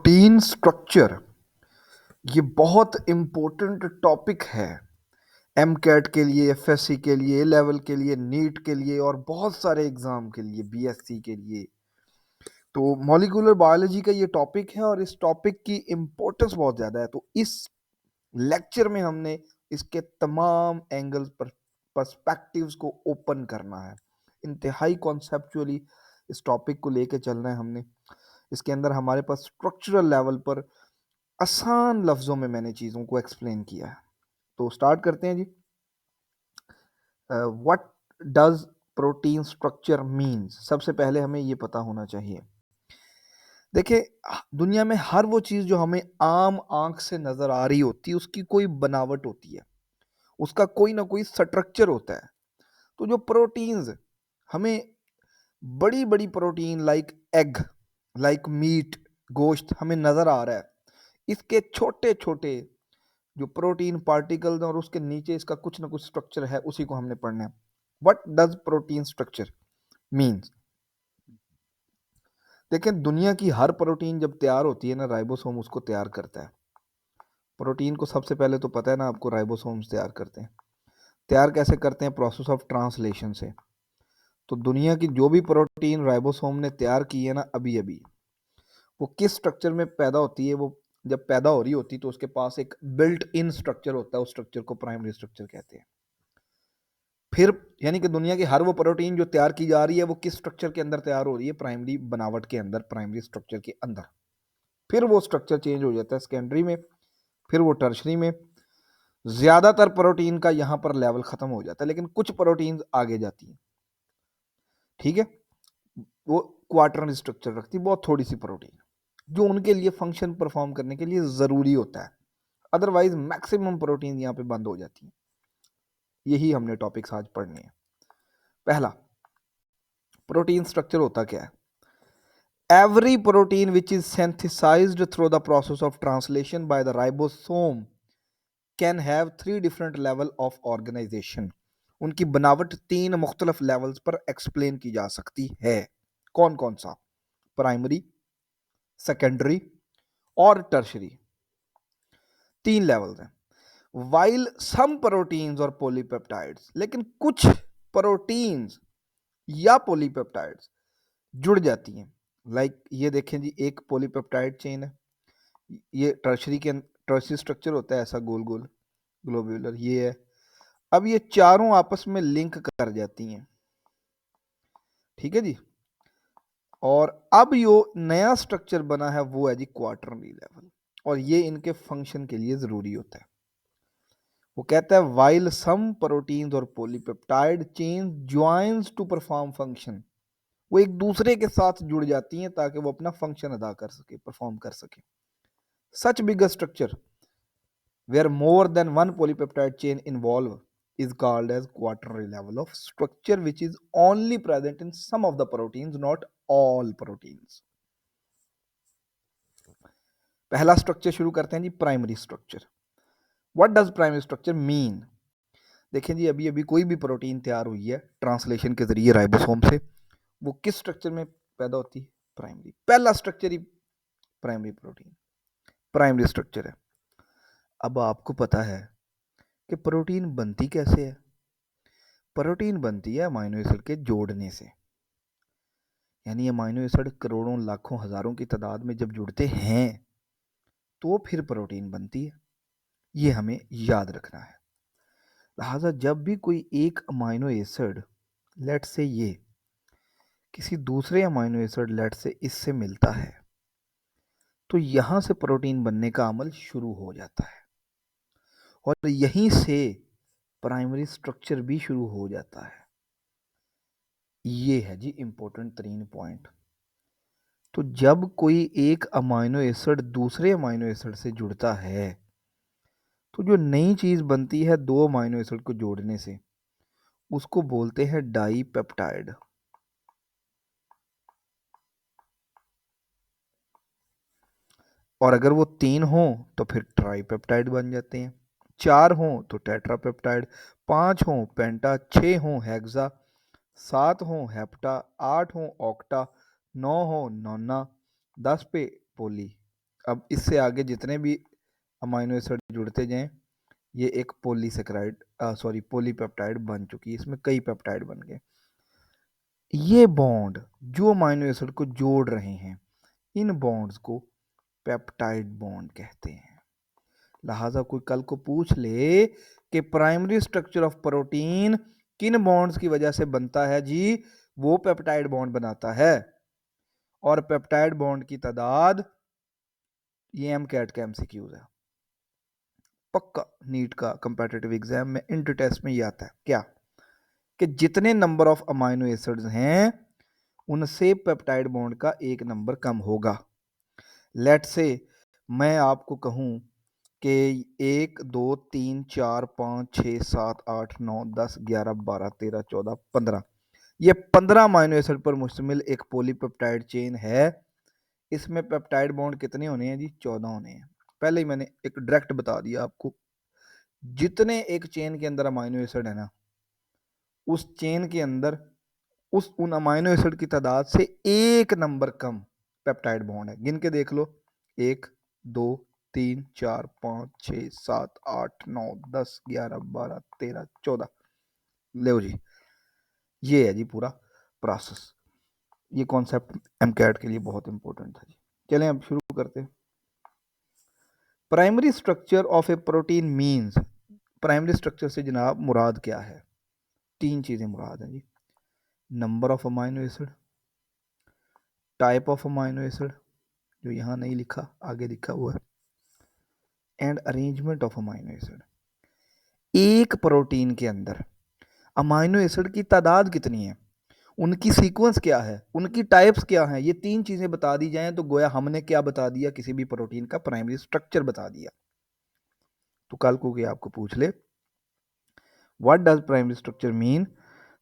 Protein structure ये बहुत important topic है। एम कैट के लिए, एफएससी के लिए, ए लेवल के लिए, नीट के लिए और बहुत सारे एग्जाम के लिए, बीएससी के लिए। तो मॉलिक्यूलर बायोलॉजी का ये टॉपिक है और इस टॉपिक की इम्पोर्टेंस बहुत ज़्यादा है। तो इस लेक्चर में हमने इसके तमाम एंगल्स पर पर्सपेक्टिव्स को ओपन करना है। इंतहाई कॉन्सेप्चुअली इस टॉपिक को लेके चलना है हमने। इसके अंदर हमारे पास स्ट्रक्चरल लेवल पर आसान लफ्ज़ों में मैंने चीज़ों को एक्सप्लेन किया है। तो स्टार्ट करते हैं जी। What does protein structure means? सबसे पहले हमें ये पता होना चाहिए। देखिए, दुनिया में हर वो चीज़ जो हमें आम आंख से नज़र आ रही होती है उसकी कोई बनावट होती है, उसका कोई ना कोई स्ट्रक्चर होता है। तो जो प्रोटीन्स हमें बड़ी बड़ी protein like egg, like meat, गोश्त हमें नज़र आ रहा है, इसके छोटे छोटे जो प्रोटीन पार्टिकल्स और उसके नीचे इसका कुछ ना कुछ स्ट्रक्चर है, उसी को हमने पढ़ना है। What does protein structure means? देखें, दुनिया की हर प्रोटीन जब तैयार होती है ना, राइबोसोम उसको तैयार करता है। प्रोटीन को सबसे पहले तो पता है ना आपको, राइबोसोम्स तैयार करते हैं। तैयार कैसे करते हैं? प्रोसेस ऑफ ट्रांसलेशन से। तो दुनिया की जो भी प्रोटीन राइबोसोम ने तैयार की है ना अभी अभी, वो किस स्ट्रक्चर में पैदा होती है? वो जब पैदा हो रही होती तो उसके पास एक बिल्ट इन स्ट्रक्चर होता है, उस स्ट्रक्चर को प्राइमरी स्ट्रक्चर कहते हैं। फिर यानी कि दुनिया की हर वो प्रोटीन जो तैयार की जा रही है वो किस स्ट्रक्चर के अंदर तैयार हो रही है? प्राइमरी बनावट के अंदर, प्राइमरी स्ट्रक्चर के अंदर। फिर वो स्ट्रक्चर चेंज हो जाता है सेकेंडरी में, फिर वो टर्शरी में। ज्यादातर प्रोटीन का यहां पर लेवल खत्म हो जाता है, लेकिन कुछ प्रोटीन आगे जाती हैं, ठीक है। वो क्वार्टरनरी स्ट्रक्चर रखती है, बहुत थोड़ी सी प्रोटीन जो उनके लिए फंक्शन परफॉर्म करने के लिए जरूरी होता है। अदरवाइज मैक्सिमम प्रोटीन यहां पे बंद हो जाती है। यही हमने टॉपिक्स आज पढ़ने हैं। पहला, प्रोटीन स्ट्रक्चर होता क्या है? Every protein which is synthesized through the process of translation by the ribosome can have three different level of organization. उनकी बनावट तीन मुख्तलिफ लेवल्स पर एक्सप्लेन की जा सकती है। कौन कौन सा? प्राइमरी, सेकेंडरी और टर्शरी। तीन लेवल्स हैं। वाइल सम प्रोटीन्स और पॉलीपेप्टाइड्स, लेकिन कुछ प्रोटीन्स या पॉलीपेप्टाइड्स जुड़ जाती हैं। लाइक ये देखें जी, एक पॉलीपेप्टाइड चेन है, ये टर्शरी स्ट्रक्चर होता है ऐसा गोल गोल ग्लोब्यूलर, ये है। अब ये चारों आपस में लिंक कर जाती हैं, ठीक है जी। और अब यो नया स्ट्रक्चर बना है वो है जी क्वार्टरनरी लेवल, और ये इनके फंक्शन के लिए जरूरी होता है। वो कहता है वाइल सम प्रोटीन्स और polypeptide chain joins to perform function, वो एक दूसरे के साथ जुड़ जाती हैं ताकि वो अपना फंक्शन अदा कर सके, परफॉर्म कर सके। सच बिगर structure where more than one polypeptide chain involved is called as quaternary level of structure, which is only present in some of the proteins, not all proteins. पहला स्ट्रक्चर शुरू करते हैं जी, primary structure. What does primary structure mean? देखें जी, अभी अभी कोई भी प्रोटीन तैयार हुई है ट्रांसलेशन के जरिए राइबोसोम से, वो किस स्ट्रक्चर में पैदा होती है? प्राइमरी। पहला स्ट्रक्चर ही प्राइमरी प्रोटीन, प्राइमरी स्ट्रक्चर है। अब आपको पता है कि प्रोटीन बनती कैसे है? प्रोटीन बनती है अमाइनो एसिड के जोड़ने से। यानी अमाइनो एसिड करोड़ों, लाखों, हजारों की तादाद में जब जुड़ते हैं तो फिर प्रोटीन बनती है। ये हमें याद रखना है। लिहाजा जब भी कोई एक अमाइनो एसिड, लेट से ये किसी दूसरे अमाइनो एसिड लेट से इससे मिलता है, तो यहां से प्रोटीन बनने का अमल शुरू हो जाता है, और यहीं से प्राइमरी स्ट्रक्चर भी शुरू हो जाता है। ये है जी इंपॉर्टेंट तरीन पॉइंट। तो जब कोई एक अमाइनो एसिड दूसरे अमाइनो एसिड से जुड़ता है तो जो नई चीज बनती है दो अमाइनो एसिड को जोड़ने से, उसको बोलते हैं डाई पेप्टाइड। और अगर वो तीन हो तो फिर ट्राई पेप्टाइड बन जाते हैं, चार हो तो टेट्रापेप्टाइड, पांच हो पेंटा, छह हो हेक्सा, सात हो हेप्टा, आठ हो ऑक्टा, नौ हो नोना, 10 पे पोली। अब इससे आगे जितने भी अमाइनो एसिड जुड़ते जाएं, ये एक पॉलीसेकेराइड पॉलीपेप्टाइड बन चुकी है, इसमें कई पेप्टाइड बन गए। ये बॉन्ड जो अमाइनो एसिड को जोड़ रहे हैं, इन बॉन्ड्स को पेप्टाइड बॉन्ड कहते हैं। लिहाजा कोई कल को पूछ ले कि प्राइमरी स्ट्रक्चर ऑफ प्रोटीन किन बॉन्ड्स की वजह से बनता है, जी वो पेप्टाइड बॉन्ड बनाता है। और पेप्टाइड बॉन्ड की तादाद, ये एमकैट का एमसीक्यूज है, पक्का नीट का कंपेटिटिव एग्जाम में इंटर टेस्ट में ये आता है क्या, कि जितने नंबर ऑफ अमाइनो एसिड्स हैं उनसे पेप्टाइड बॉन्ड का एक नंबर कम होगा। लेट से मैं आपको कहूं कि 1 2 3 4 5 6 7 8 9 10 11 12 13 14 15, ये 15 अमाइनो एसिड पर मुश्तमिल एक पॉलीपेप्टाइड चेन है। इसमें पेप्टाइड बॉन्ड कितने होने हैं जी? 14 होने हैं। पहले ही मैंने एक डायरेक्ट बता दिया आपको, जितने एक चेन के अंदर अमाइनो एसिड है ना, उस चेन के अंदर उन अमाइनो एसिड की तादाद से एक नंबर कम पेप्टाइड बॉन्ड है। गिन के देख लो, 1 2 3 4 5 6 7 8 9 10 11 12 13 14, ले जी, ये है जी पूरा प्रोसेस। ये कॉन्सेप्ट एमकैट के लिए बहुत इंपॉर्टेंट था जी। चलें अब शुरू करते हैं। Primary structure of a protein means, primary structure से जनाब मुराद क्या है? 3 चीजें मुराद हैं जी, number of amino acid, type of amino acid जो यहाँ नहीं लिखा, आगे लिखा हुआ है, and arrangement of amino acid. एक प्रोटीन के अंदर अमाइनो एसिड की तादाद कितनी है, उनकी सीक्वेंस क्या है, उनकी टाइप्स क्या हैं, ये 3 चीजें बता दी जाएं तो गोया हमने क्या बता दिया? किसी भी प्रोटीन का प्राइमरी स्ट्रक्चर बता दिया। तो कल को आपको पूछ ले what does primary structure mean,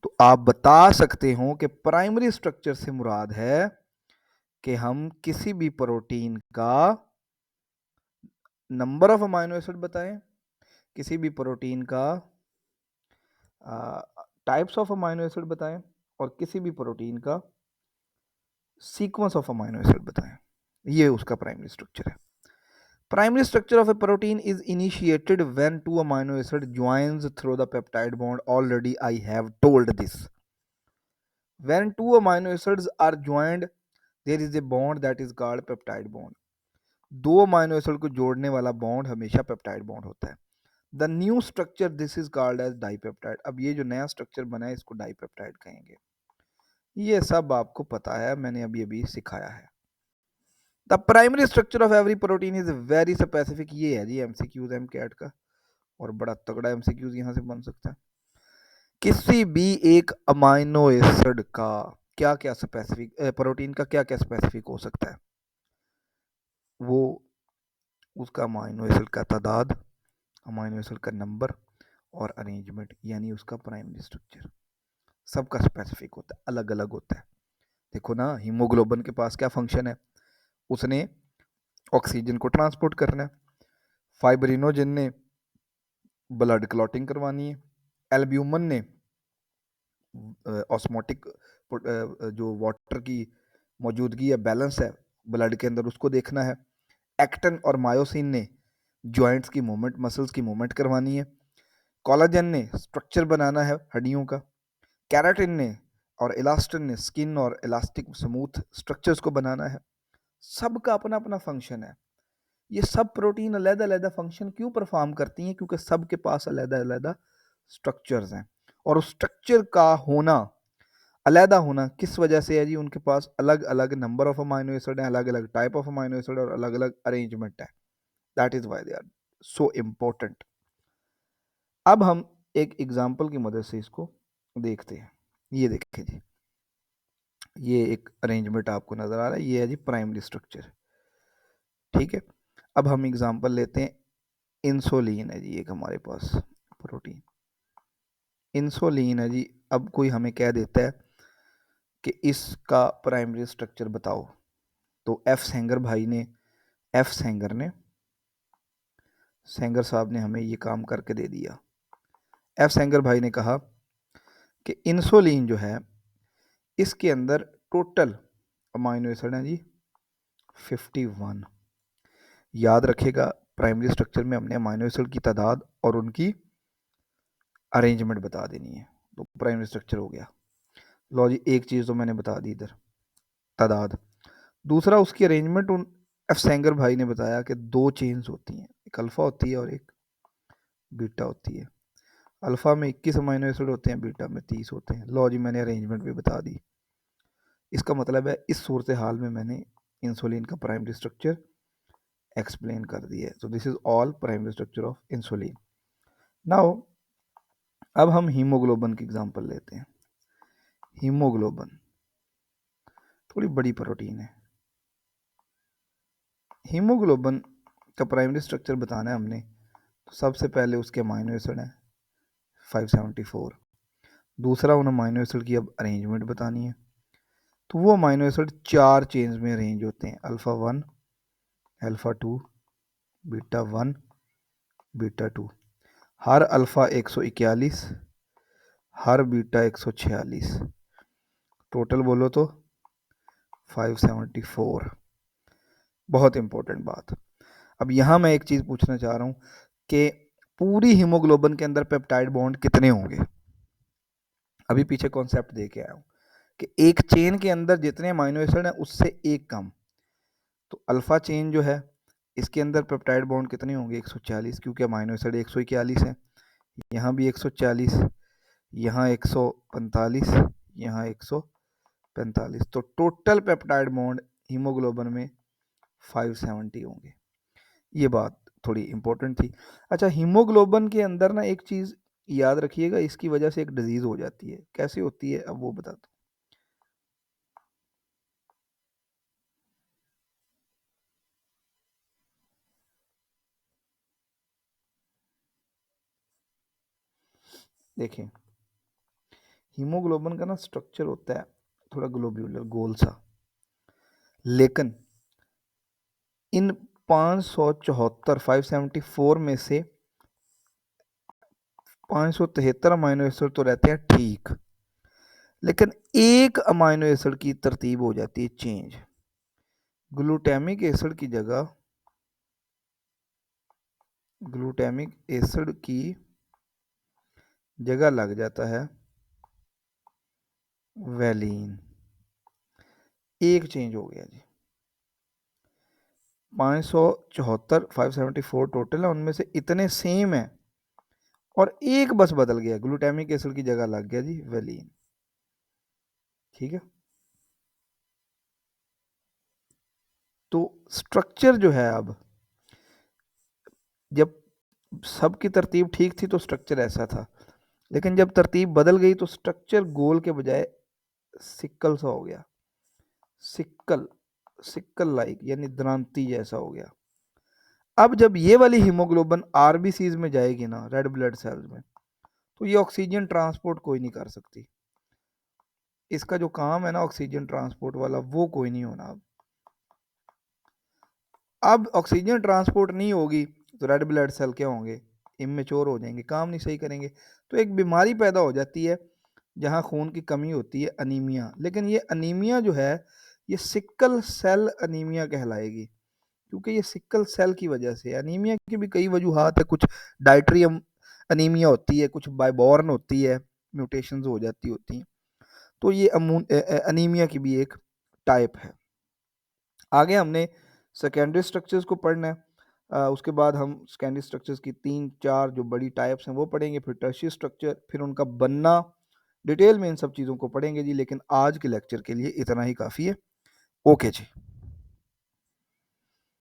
तो आप बता सकते हो कि प्राइमरी स्ट्रक्चर से मुराद है कि हम किसी भी प्रोटीन का नंबर ऑफ अमाइनो एसिड बताएं, किसी भी प्रोटीन का टाइप्स ऑफ अमाइनो एसिड बताएं, और किसी भी प्रोटीन का सीक्वेंस ऑफ अमाइनो एसिड बताएं। ये उसका प्राइमरी स्ट्रक्चर है। Primary structure of a protein is initiated when two amino acid joins through the peptide bond. Already I have told this. When two amino acids are joined, there is a bond that is called peptide bond. दो amino acid को जोड़ने वाला bond हमेशा peptide bond होता है। The new structure this is called as dipeptide. अब ये जो नया स्ट्रक्चर बना है इसको डाइपेप्टाइड कहेंगे। ये सब आपको पता है, मैंने अभी अभी सिखाया है। The primary structure of every protein is very specific. ये है जी एमसीक्यूज एमकैट का, और बड़ा तगड़ा एमसीक्यूज यहां से बन सकता है। किसी भी एक अमाइनो एसिड का क्या क्या स्पेसिफिक, प्रोटीन का क्या क्या स्पेसिफिक हो सकता है? वो उसका अमाइनो एसिड का तादाद, अमाइनो एसिड का नंबर और अरेंजमेंट, यानी उसका प्राइमरी स्ट्रक्चर सबका स्पेसिफिक होता है, अलग अलग होता है। देखो ना, हीमोग्लोबिन के पास क्या फंक्शन है? उसने ऑक्सीजन को ट्रांसपोर्ट करना है। फाइब्रिनोजन ने ब्लड क्लॉटिंग करवानी है। एल्ब्यूमिन ने ऑस्मोटिक जो वाटर की मौजूदगी या बैलेंस है ब्लड के अंदर उसको देखना है। एक्टिन और मायोसिन ने जॉइंट्स की मूवमेंट, मसल्स की मूवमेंट करवानी है। कोलाजन ने स्ट्रक्चर बनाना है हड्डियों का। कैराटिन ने और इलास्टिन ने स्किन और इलास्टिक स्मूथ स्ट्रक्चर्स को बनाना है। सबका अपना अपना फंक्शन है। ये सब प्रोटीन अलग-अलग फंक्शन क्यों परफॉर्म करती हैं? क्योंकि सबके पास अलग-अलग स्ट्रक्चर्स हैं, और उस स्ट्रक्चर का होना, अलग होना किस वजह से है जी? उनके पास अलग अलग नंबर ऑफ अमाइनो एसिड है, अलग अलग टाइप ऑफ अमाइनो एसिड और अलग अलग अरेंजमेंट है। That is why they are so important. अब हम एक एग्जांपल की मदद से इसको देखते हैं। ये देखिए जी, ये एक अरेंजमेंट आपको नजर आ रहा है, ये है जी प्राइमरी स्ट्रक्चर। ठीक है, अब हम एग्जांपल लेते हैं। इंसुलिन है जी एक हमारे पास प्रोटीन, इंसुलिन है जी। अब कोई हमें कह देता है कि इसका प्राइमरी स्ट्रक्चर बताओ, तो एफ सेंगर साहब ने हमें ये काम करके दे दिया। एफ सेंगर भाई ने कहा कि इंसुलिन जो है इसके अंदर टोटल अमाइनो एसिड है जी 51। याद रखेगा प्राइमरी स्ट्रक्चर में हमने अमाइनो एसिड की तादाद और उनकी अरेंजमेंट बता देनी है, तो प्राइमरी स्ट्रक्चर हो गया। लो जी, एक चीज़ तो मैंने बता दी इधर, तादाद। दूसरा उसकी अरेंजमेंट, उन एफ सेंगर भाई ने बताया कि दो चेन्स होती हैं, एक अल्फ़ा होती है और एक बीटा होती है। अल्फ़ा में 21 अमाइनो एसिड होते हैं, बीटा में 30 होते हैं। लो जी, मैंने अरेंजमेंट भी बता दी। इसका मतलब है इस सूरत हाल में मैंने इंसुलिन का प्राइमरी स्ट्रक्चर एक्सप्लेन कर दिया है। So this is all primary structure of insulin. Now अब हम हीमोग्लोबिन की एग्जांपल लेते हैं। हीमोग्लोबिन थोड़ी बड़ी प्रोटीन है। हीमोग्लोबिन का प्राइमरी स्ट्रक्चर बताना है हमने, तो सबसे पहले उसके अमाइनो एसिड है 574। दूसरा उन अमाइनो एसिड की अब अरेंजमेंट बतानी है, तो वो अमाइनो एसिड 4 चेन्स में अरेंज होते हैं, अल्फ़ा 1, अल्फ़ा 2, बीटा 1, बीटा 2। हर अल्फ़ा 141, हर बीटा 146, टोटल बोलो तो 574। बहुत इंपॉर्टेंट बात। अब यहाँ मैं एक चीज़ पूछना चाह रहा हूँ कि पूरी हीमोग्लोबिन के अंदर पेप्टाइड बॉन्ड कितने होंगे। अभी पीछे कॉन्सेप्ट दे के आया हूँ कि एक चेन के अंदर जितने अमाइनो एसिड हैं उससे एक कम, तो अल्फा चेन जो है इसके अंदर पेप्टाइड बॉन्ड कितने होंगे 140, क्योंकि अमाइनो एसिड 141 है। यहाँ भी 140, यहाँ 145, यहाँ 145, तो टोटल पेप्टाइड बॉन्ड हीमोग्लोबिन में 570 होंगे। ये बात थोड़ी इंपॉर्टेंट थी। अच्छा, हीमोग्लोबिन के अंदर ना एक चीज़ याद रखिएगा, इसकी वजह से एक डिजीज़ हो जाती है। कैसे होती है अब वो बताता हूँ। देखिए, हीमोग्लोबिन का ना स्ट्रक्चर होता है थोड़ा ग्लोब्यूलर, गोल सा, लेकिन इन 574 574 में से 573 अमाइनो एसिड तो रहते हैं ठीक, लेकिन एक अमाइनो एसिड की तरतीब हो जाती है चेंज। ग्लूटामिक एसिड की जगह, ग्लूटामिक एसिड की जगह लग जाता है वैलीन। एक चेंज हो गया जी। 574 574 टोटल है, उनमें से इतने सेम है और एक बस बदल गया, ग्लूटामिक एसिड की जगह लग गया जी वैलीन। ठीक है, तो स्ट्रक्चर जो है, अब जब सबकी तरतीब ठीक थी तो स्ट्रक्चर ऐसा था, लेकिन जब तरतीब बदल गई तो स्ट्रक्चर गोल के बजाय सिक्कल सा हो गया। सिक्कल, सिक्कल लाइक यानी द्रांति जैसा हो गया। अब जब ये वाली हीमोग्लोबिन आरबीसीज में जाएगी ना, रेड ब्लड सेल्स में, तो ये ऑक्सीजन ट्रांसपोर्ट कोई नहीं कर सकती। इसका जो काम है ना ऑक्सीजन ट्रांसपोर्ट वाला, वो कोई नहीं होना। अब ऑक्सीजन ट्रांसपोर्ट नहीं होगी तो रेड ब्लड सेल क्या होंगे, इमेच्योर हो जाएंगे, काम नहीं सही करेंगे, तो एक बीमारी पैदा हो जाती है जहां खून की कमी होती है, अनीमिया। लेकिन ये अनीमिया जो है ये सिक्कल सेल अनीमिया कहलाएगी, क्योंकि ये सिक्कल सेल की वजह से। अनीमिया की भी कई वजूहात है, कुछ डाइट्री अनीमिया होती है, कुछ बायबॉर्न होती है, म्यूटेशंस हो जाती होती हैं, तो ये अनीमिया की भी एक टाइप है। आगे हमने सेकेंडरी स्ट्रक्चर्स को पढ़ना है, उसके बाद हम सेकेंडरी स्ट्रक्चर्स की 3-4 जो बड़ी टाइप्स हैं वो पढ़ेंगे, फिर टर्शियरी स्ट्रक्चर, फिर उनका बनना, डिटेल में इन सब चीज़ों को पढ़ेंगे जी। लेकिन आज के लेक्चर के लिए इतना ही काफ़ी है। ओके जी।